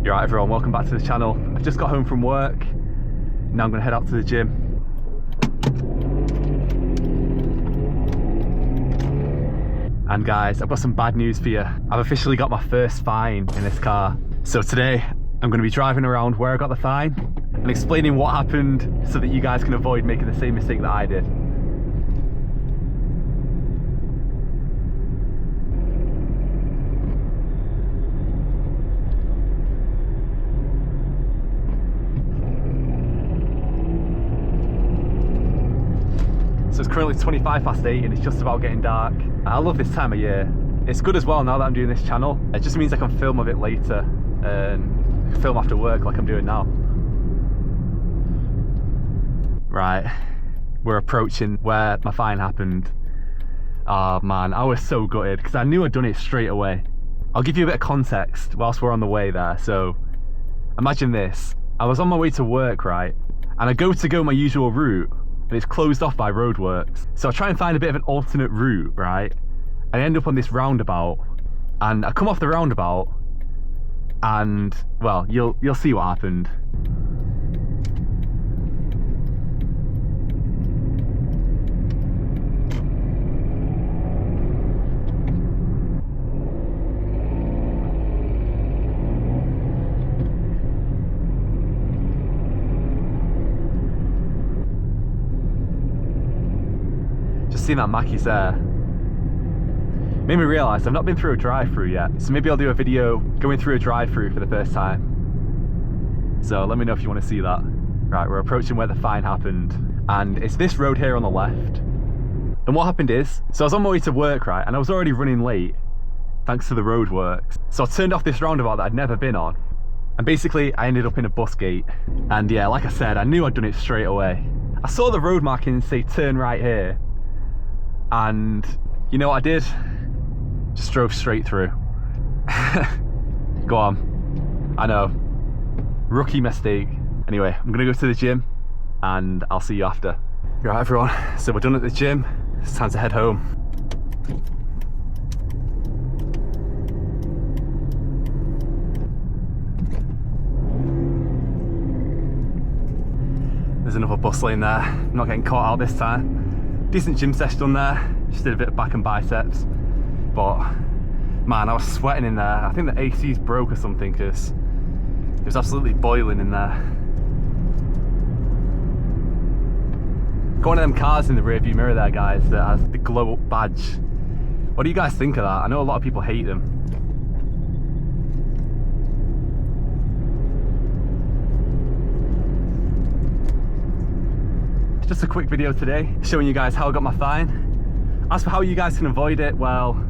You're right, everyone, welcome back to the channel. I've just got home from work. Now I'm gonna head out to the gym. And guys, I've got some bad news for you. I've officially got my first fine in this car. So today, I'm gonna be driving around where I got the fine and explaining what happened so that you guys can avoid making the same mistake that I did. So it's currently 8:25 and it's just about getting dark. I love this time of year. It's good as well now that I'm doing this channel. It just means I can film a bit later and film after work like I'm doing now. Right, we're approaching where my fine happened. Oh man, I was so gutted because I knew I'd done it straight away. I'll give you a bit of context whilst we're on the way there. So imagine this, I was on my way to work, right? And I go my usual route, and it's closed off by roadworks. So I try and find a bit of an alternate route, right? I end up on this roundabout, and I come off the roundabout, and well, you'll see what happened. Just seeing that Mackey's there made me realise I've not been through a drive-through yet, so maybe I'll do a video going through a drive-through for the first time. So let me know if you want to see that. Right, we're approaching where the fine happened, and it's this road here on the left. And what happened is, so I was on my way to work, right, and I was already running late thanks to the roadworks. So I turned off this roundabout that I'd never been on, and basically I ended up in a bus gate. And yeah, like I said, I knew I'd done it straight away. I saw the road markings say turn right here, and you know what I did? Just drove straight through. Go on. I know. Rookie mistake. Anyway, I'm gonna go to the gym and I'll see you after. Right, everyone, so we're done at the gym. It's time to head home. There's another bus lane there. I'm not getting caught out this time. Decent gym session done there. Just did a bit of back and biceps. But man, I was sweating in there. I think the AC's broke or something because it was absolutely boiling in there. Got one of them cars in the rearview mirror there, guys, that has the glow up badge. What do you guys think of that? I know a lot of people hate them. Just a quick video today showing you guys how I got my fine. As for how you guys can avoid it, well,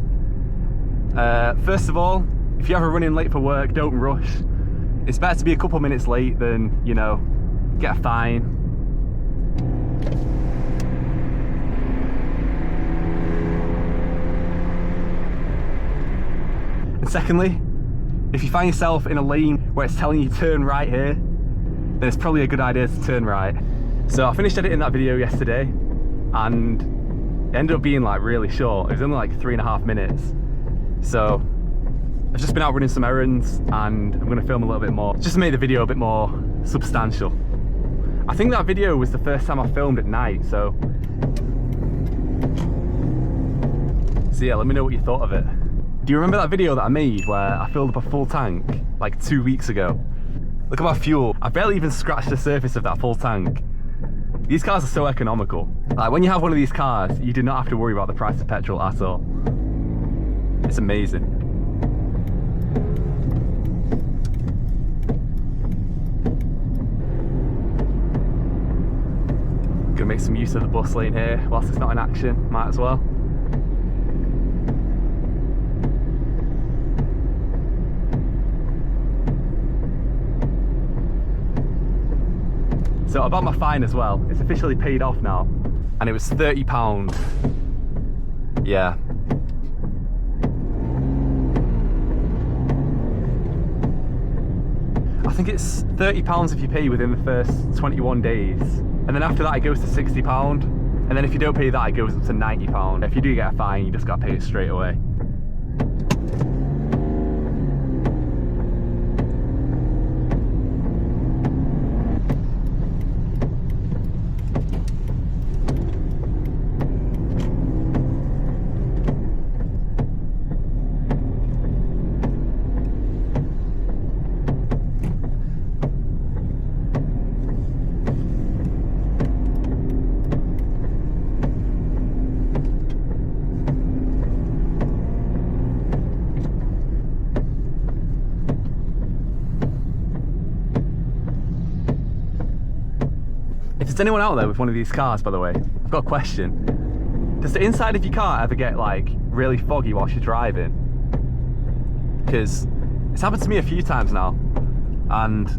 first of all, if you're ever running late for work, don't rush. It's better to be a couple minutes late than, you know, get a fine. And secondly, if you find yourself in a lane where it's telling you turn right here, then it's probably a good idea to turn right. So I finished editing that video yesterday and it ended up being like really short. It was only like 3.5 minutes. So I've just been out running some errands and I'm gonna film a little bit more, just to make the video a bit more substantial. I think that video was the first time I filmed at night, so yeah, let me know what you thought of it. Do you remember that video that I made where I filled up a full tank like 2 weeks ago? Look at my fuel. I barely even scratched the surface of that full tank. These cars are so economical. Like when you have one of these cars, you do not have to worry about the price of petrol at all. It's amazing. Gonna make some use of the bus lane here whilst it's not in action, might as well. So about my fine as well, it's officially paid off now, and it was £30. Yeah. I think it's £30 if you pay within the first 21 days, and then after that it goes to £60, and then if you don't pay that it goes up to £90. If you do get a fine, you just got to pay it straight away. Does anyone out there with one of these cars, by the way? I've got a question. Does the inside of your car ever get like really foggy whilst you're driving? Because it's happened to me a few times now, and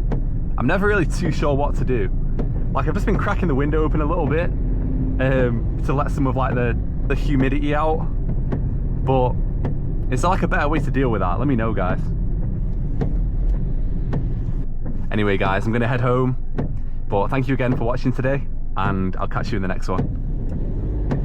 I'm never really too sure what to do. Like, I've just been cracking the window open a little bit to let some of like the humidity out, but is there like a better way to deal with that? Let me know, guys. Anyway guys, I'm gonna head home, but thank you again for watching today, and I'll catch you in the next one.